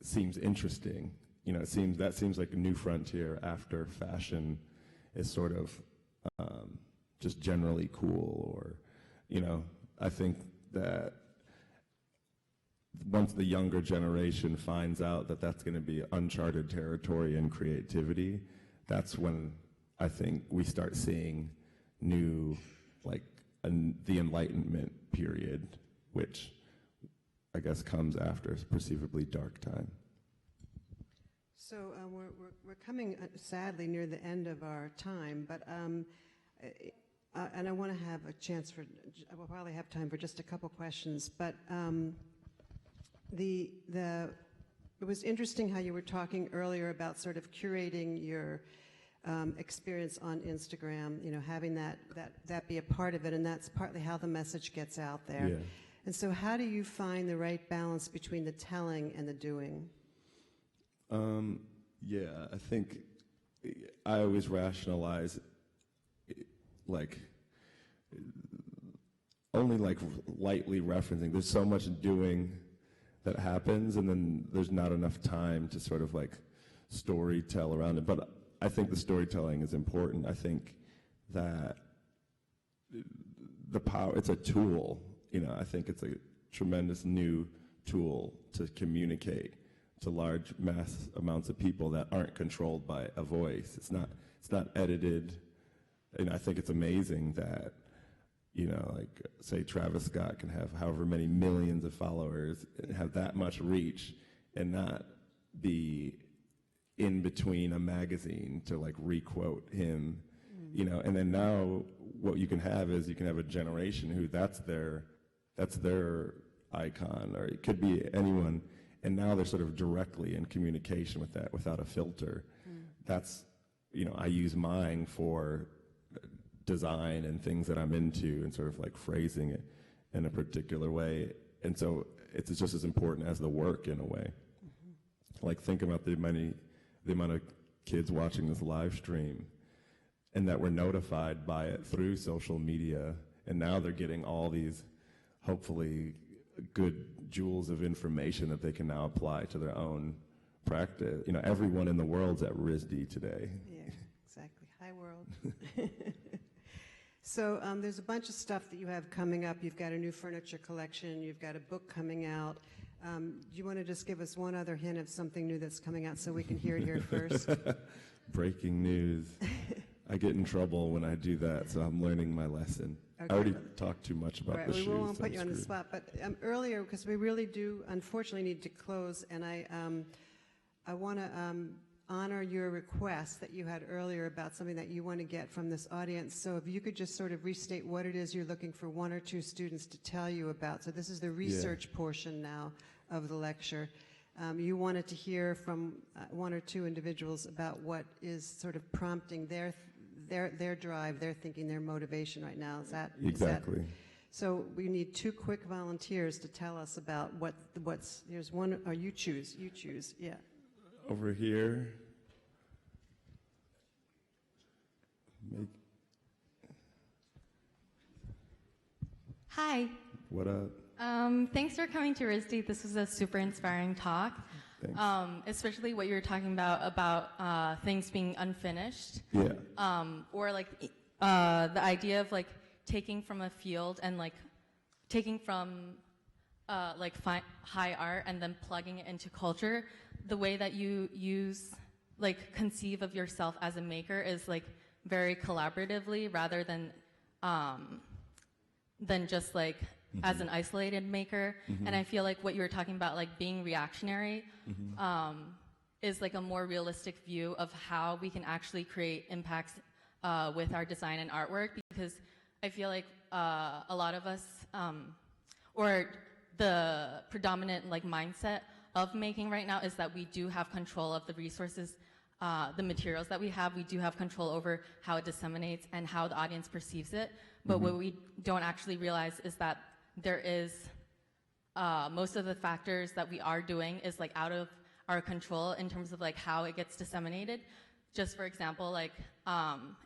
seems interesting. You know, that seems like a new frontier after fashion is sort of just generally cool. Or, you know, I think that once the younger generation finds out that that's going to be uncharted territory in creativity, that's when I think we start seeing new, like the Enlightenment period, which I guess comes after a perceivably dark time. So we're coming, sadly, near the end of our time, but and I want to have a chance for, we'll probably have time for just a couple questions, but it was interesting how you were talking earlier about sort of curating your experience on Instagram, you know, having that be a part of it, and that's partly how the message gets out there. Yeah. And so how do you find the right balance between the telling and the doing? Yeah, I think I always rationalize like only like lightly referencing. There's so much doing that happens, and then there's not enough time to sort of like story tell around it. But I think the storytelling is important. I think that the power, it's a tool. You know, I think it's a tremendous new tool to communicate to large mass amounts of people that aren't controlled by a voice. It's not edited. And I think it's amazing that, you know, like say Travis Scott can have however many millions of followers and have that much reach and not be in between a magazine to like requote him, you know. And then now what you can have is you can have a generation who that's their icon, or it could be anyone. And now they're sort of directly in communication with that without a filter. That's, you know, I use mine for design and things that I'm into and sort of like phrasing it in a particular way. And so it's just as important as the work in a way. Like think about the amount of kids watching this live stream and that were notified by it through social media. And now they're getting all these, hopefully, good jewels of information that they can now apply to their own practice. You know, everyone in the world's at RISD today. Yeah, exactly. Hi, world. So there's a bunch of stuff that you have coming up. You've got a new furniture collection. You've got a book coming out. Do you want to just give us one other hint of something new that's coming out so we can hear it here first? Breaking news. I get in trouble when I do that, so I'm learning my lesson. Okay. I already talked too much about the shoes. We won't put you on the screwed. spot, but earlier, because we really do, unfortunately, need to close, and I want to honor your request that you had earlier about something that you want to get from this audience. So if you could just sort of restate what it is you're looking for one or two students to tell you about. So this is the research portion now of the lecture. You wanted to hear from one or two individuals about what is sort of prompting their drive, their thinking, their motivation right now. Is that exactly? So we need two quick volunteers to tell us about what's. Here's one. Or you choose. You choose. Yeah. Over here. Hi. What up? Thanks for coming to RISD. This was a super inspiring talk. Thanks. Especially what you were talking about things being unfinished. Yeah. Or like the idea of like taking from a field and like taking from like high art and then plugging it into culture. The way that you conceive of yourself as a maker is like very collaboratively rather than just like as an isolated maker. And I feel like what you were talking about, like being reactionary, is like a more realistic view of how we can actually create impacts with our design and artwork, because I feel like a lot of us, or the predominant like mindset of making right now is that we do have control of the resources, the materials that we have. We do have control over how it disseminates and how the audience perceives it. But what we don't actually realize is that there is most of the factors that we are doing is like out of our control in terms of like how it gets disseminated. Just for example, like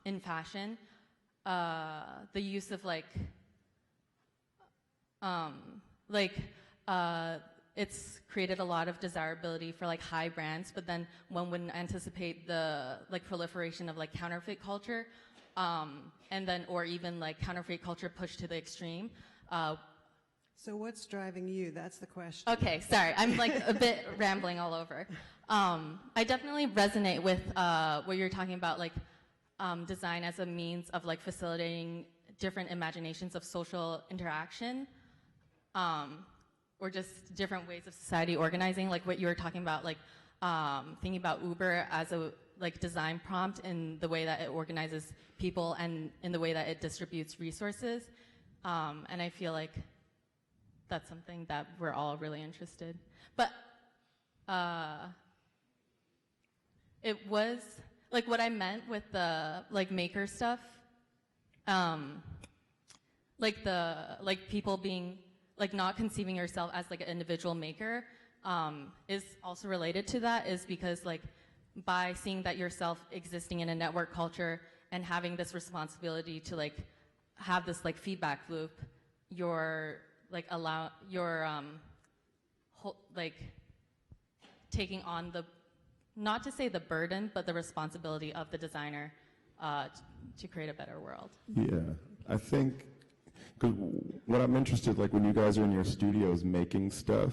in fashion, the use of it's created a lot of desirability for like high brands, but then one wouldn't anticipate the like proliferation of like counterfeit culture, and then or even like counterfeit culture pushed to the extreme. So what's driving you? That's the question. Okay, sorry, I'm like a bit rambling all over. I definitely resonate with what you're talking about, like design as a means of like facilitating different imaginations of social interaction. Or just different ways of society organizing, like what you were talking about, like thinking about Uber as a like design prompt in the way that it organizes people and in the way that it distributes resources. And I feel like that's something that we're all really interested. But it was like what I meant with the like maker stuff, like people being like not conceiving yourself as like an individual maker is also related to that, is because like by seeing that yourself existing in a network culture and having this responsibility to like have this like feedback loop, you're like like taking on the, not to say the burden, but the responsibility of the designer to create a better world. Yeah, I think, because what I'm interested, like when you guys are in your studios making stuff,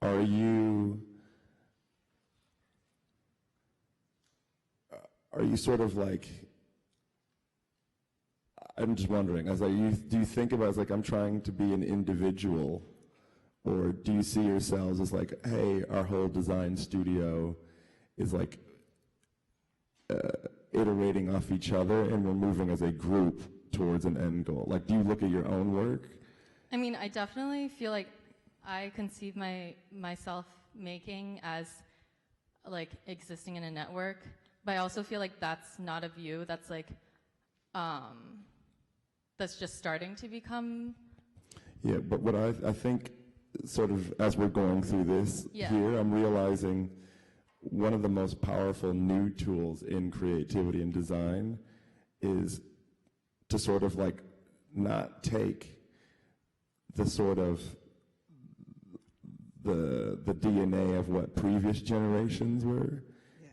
are you sort of like, I'm just wondering, as like, do you think about it as like I'm trying to be an individual, or do you see yourselves as like, hey, our whole design studio is like iterating off each other and we're moving as a group towards an end goal? Like, do you look at your own work? I mean, I definitely feel like I conceive myself making as like existing in a network, but I also feel like that's not a view that's like that's just starting to become. Yeah, but what I think sort of as we're going through this here, I'm realizing one of the most powerful new tools in creativity and design is to sort of like not take the sort of the DNA of what previous generations were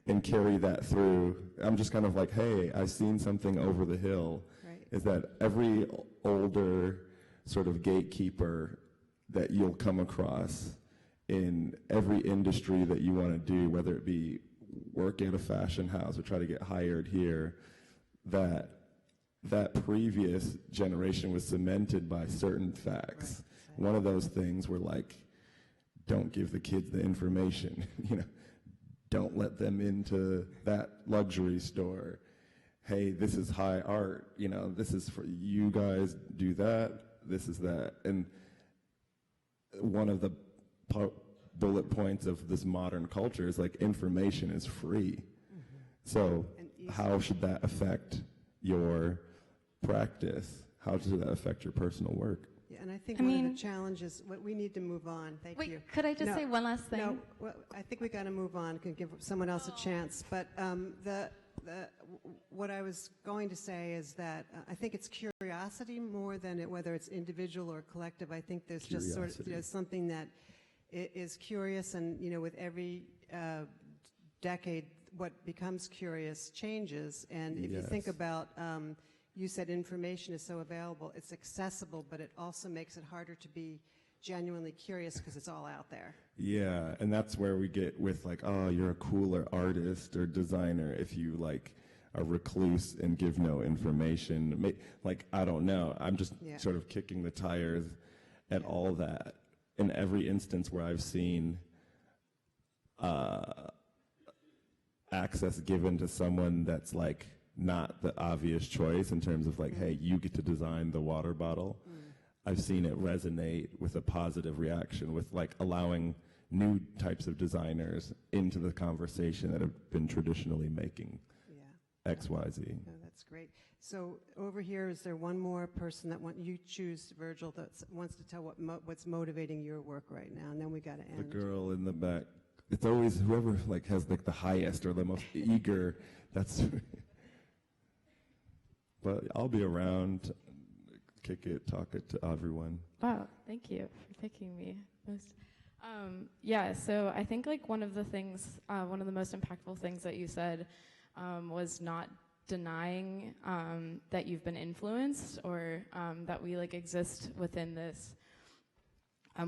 and carry that through. I'm just kind of like, hey, I've seen something over the hill. Right. Is that every older sort of gatekeeper that you'll come across in every industry that you want to do, whether it be work at a fashion house or try to get hired here, that previous generation was cemented by certain facts. Right. One of those things were like, don't give the kids the information, don't let them into that luxury store. Hey, this is high art, you know, this is for you guys, do that, this is that. And one of the bullet points of this modern culture is like information is free. So how should that affect your practice? How should that affect your personal work? Yeah, and I think one of the challenges, we need to move on. Thank you. Wait, could I just say one last thing? No, well, I think we got to move on. Can give someone else a chance. But what I was going to say is that I think it's curiosity more than whether it's individual or collective. I think there's just sort of something that is curious, and with every decade, what becomes curious changes. And if you think about, you said information is so available, it's accessible, but it also makes it harder to be genuinely curious because it's all out there. Yeah, and that's where we get with like, oh, you're a cooler artist or designer if you like a recluse and give no information. Like, I don't know. I'm just sort of kicking the tires at all that. In every instance where I've seen access given to someone that's like not the obvious choice in terms of like, hey, you get to design the water bottle, I've seen it resonate with a positive reaction, with like allowing new types of designers into the conversation that have been traditionally making X, Y, Z. No, that's great. So over here, is there one more person that you choose, Virgil, that wants to tell what's motivating your work right now, and then we got to end. The girl in the back. It's always whoever like has like the highest or the most eager. That's. But I'll be around, kick it, talk it to everyone. Wow, thank you for picking me. Yeah, so I think like one of the most impactful things that you said was not denying that you've been influenced, or that we like exist within this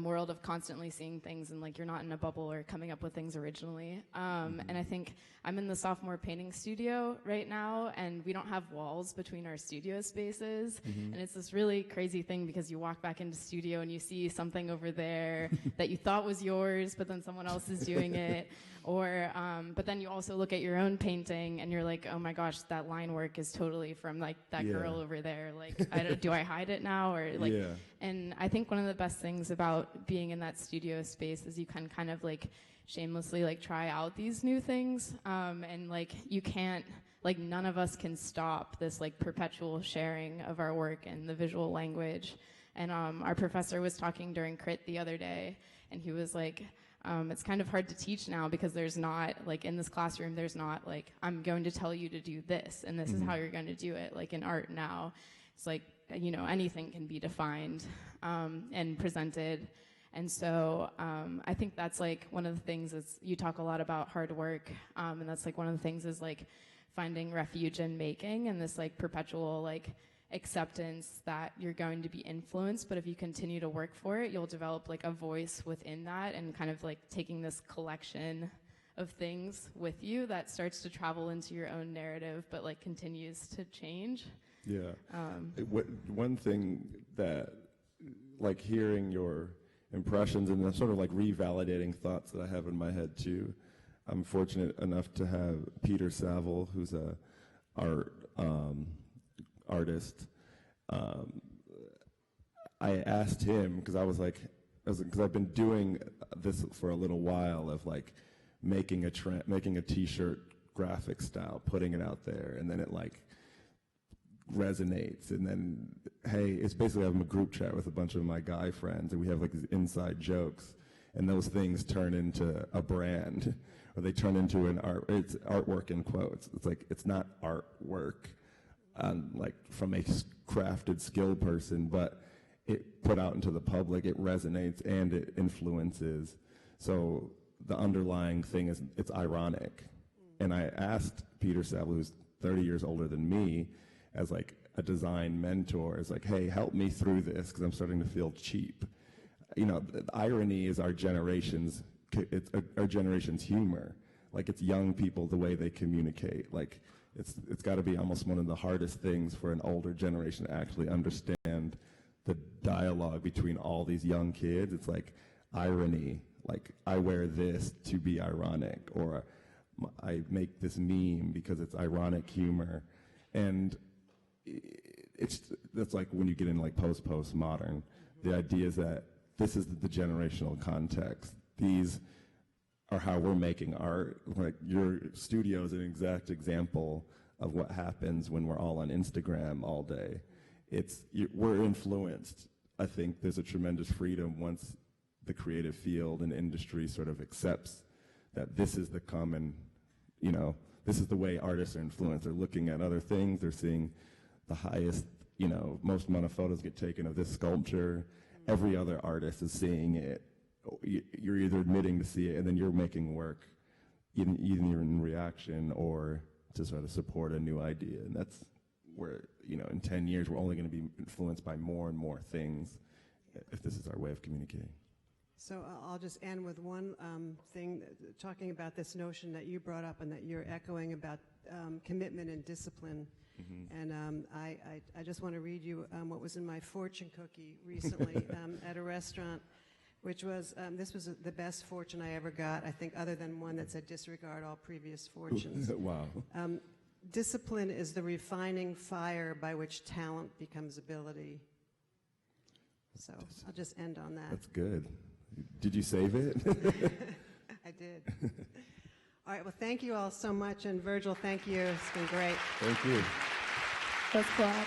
world of constantly seeing things, and like you're not in a bubble or coming up with things originally. And I think I'm in the sophomore painting studio right now, and we don't have walls between our studio spaces. And it's this really crazy thing because you walk back into studio and you see something over there that you thought was yours, but then someone else is doing it. Or, but then you also look at your own painting and you're like, oh my gosh, that line work is totally from like that girl over there. Like, do I hide it now? Or like, and I think one of the best things about being in that studio space is you can kind of like shamelessly like try out these new things. And like, you can't, like none of us can stop this like perpetual sharing of our work and the visual language. And our professor was talking during Crit the other day, and he was like, it's kind of hard to teach now because there's not, like in this classroom, there's not like, I'm going to tell you to do this and this is how you're going to do it. Like in art now, it's like, anything can be defined and presented. And so I think that's like one of the things is you talk a lot about hard work, and that's like one of the things is like finding refuge in making and this like perpetual like acceptance that you're going to be influenced, but if you continue to work for it, you'll develop like a voice within that, and kind of like taking this collection of things with you that starts to travel into your own narrative, but like continues to change. Yeah. One thing that, like hearing your impressions and then sort of like revalidating thoughts that I have in my head too, I'm fortunate enough to have Peter Saville, who's a artist. I asked him because because I've been doing this for a little while of like making a t-shirt graphic style, putting it out there, and then it like resonates, and then hey, it's basically having a group chat with a bunch of my guy friends, and we have like these inside jokes, and those things turn into a brand, or they turn into it's artwork in quotes. It's like it's not artwork. Like from a crafted skill person, but it put out into the public, it resonates and it influences. So the underlying thing is it's ironic. And I asked Peter Saville, who's 30 years older than me, as like a design mentor, is like, hey, help me through this because I'm starting to feel cheap. The irony is our generation's humor. Like it's young people, the way they communicate. Like it's got to be almost one of the hardest things for an older generation to actually understand the dialogue between all these young kids. It's like irony, like I wear this to be ironic, or I make this meme because it's ironic humor, and that's like when you get into like postmodern. The idea is that this is the generational context. These are how we're making art. Like your studio is an exact example of what happens when we're all on Instagram all day. We're influenced. I think there's a tremendous freedom once the creative field and industry sort of accepts that this is the common, this is the way artists are influenced. They're looking at other things. They're seeing the highest, most amount of photos get taken of this sculpture. Every other artist is seeing it. You're either admitting to see it and then you're making work, either in reaction or to sort of support a new idea. And that's where, in 10 years, we're only going to be influenced by more and more things if this is our way of communicating. So I'll just end with one thing, talking about this notion that you brought up and that you're echoing about commitment and discipline. And I just want to read you what was in my fortune cookie recently at a restaurant, which was, this was the best fortune I ever got, I think, other than one that said disregard all previous fortunes. Wow. Discipline is the refining fire by which talent becomes ability. So I'll just end on that. That's good. Did you save it? I did. All right, well, thank you all so much. And Virgil, thank you. It's been great. Thank you. Let's clap.